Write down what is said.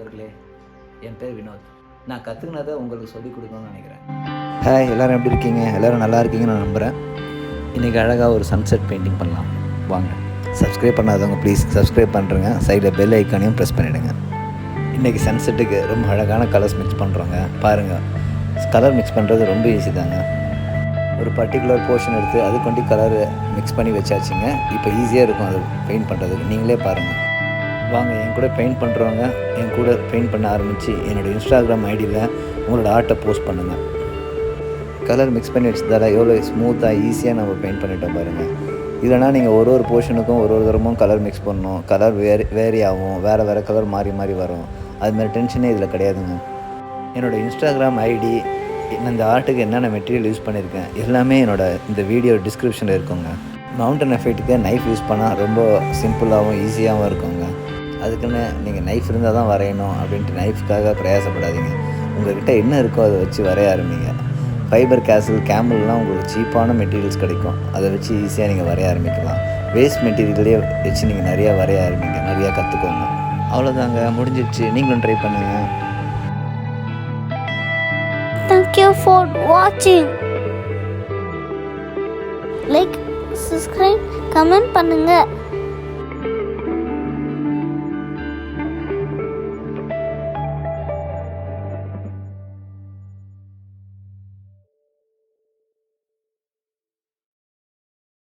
நண்பர்களே, என் பேர் வினோத். நான் கற்றுக்கினதை உங்களுக்கு சொல்லிக் கொடுக்கணும்னு நினைக்கிறேன். ஹாய், எல்லோரும் எப்படி இருக்கீங்க? எல்லோரும் நல்லா இருக்கீங்கன்னு நான் நம்புகிறேன். இன்றைக்கி அழகாக ஒரு சன்செட் பெயிண்டிங் பண்ணலாம் வாங்க. சப்ஸ்கிரைப் பண்ணாதவங்க ப்ளீஸ் சப்ஸ்கிரைப் பண்ணுறேங்க. சைடில் பெல் ஐக்கானையும் ப்ரெஸ் பண்ணிவிடுங்க. இன்றைக்கி சன்செட்டுக்கு ரொம்ப அழகான கலர்ஸ் மிக்ஸ் பண்ணுறோங்க. பாருங்கள், கலர் மிக்ஸ் பண்ணுறது ரொம்ப ஈஸி தாங்க. ஒரு பர்டிகுலர் போர்ஷன் எடுத்து அது கொண்டு கலர் மிக்ஸ் பண்ணி வச்சாச்சுங்க. இப்போ ஈஸியாக இருக்கும் அது பெயிண்ட் பண்ணுறதுக்கு. நீங்களே பாருங்கள். வாங்க, என் கூட பெயிண்ட் பண்ணுறவங்க என் கூட பெயிண்ட் பண்ண ஆரம்பித்து என்னோடய இன்ஸ்டாகிராம் ஐடியில் உங்களோட ஆர்ட்டை போஸ்ட் பண்ணுங்கள். கலர் மிக்ஸ் பண்ணி வச்சதால் எவ்வளோ ஸ்மூத்தாக ஈஸியாக நம்ம பெயிண்ட் பண்ணிட்டோம் பாருங்கள். இல்லைனா நீங்கள் ஒரு போர்ஷனுக்கும் ஒரு தரமும் கலர் மிக்ஸ் பண்ணணும். கலர் வேரி ஆகும், வேறு கலர் மாறி வரும். அதுமாதிரி டென்ஷனே இதில் கிடையாதுங்க. என்னோடய இன்ஸ்டாகிராம் ஐடி, இந்த ஆர்ட்டுக்கு என்னென்ன மெட்டீரியல் யூஸ் பண்ணியிருக்கேன் எல்லாமே இந்த வீடியோ டிஸ்கிரிப்ஷனில் இருக்குங்க. மவுண்டன் எஃபெக்ட்டுக்கு நைஃப் யூஸ் பண்ணால் ரொம்ப சிம்பிளாகவும் ஈஸியாகவும் இருக்குங்க. அதுக்குன்னு நீங்கள் நைஃப் இருந்தால் தான் வரையணும் அப்படின்ட்டு நைஃப்காக பிரயாசப்படாதீங்க. உங்கள்கிட்ட என்ன இருக்கோ அதை வச்சு வரைய ஆரம்பிங்க. ஃபைபர் கேமல்லாம் உங்களுக்கு சீப்பான மெட்டீரியல்ஸ் கிடைக்கும். அதை வச்சு ஈஸியாக நீங்கள் வரைய ஆரம்பிக்கலாம். வேஸ்ட் மெட்டீரியல்லே வச்சு நீங்கள் நிறையா வரைய ஆரம்பிங்க, நிறையா கற்றுக்கோங்க. அவ்வளோதாங்க, முடிஞ்சிடுச்சு. நீங்களும் ட்ரை பண்ணுங்கள். Thank you for watching. Like, subscribe, comment பண்ணுங்க.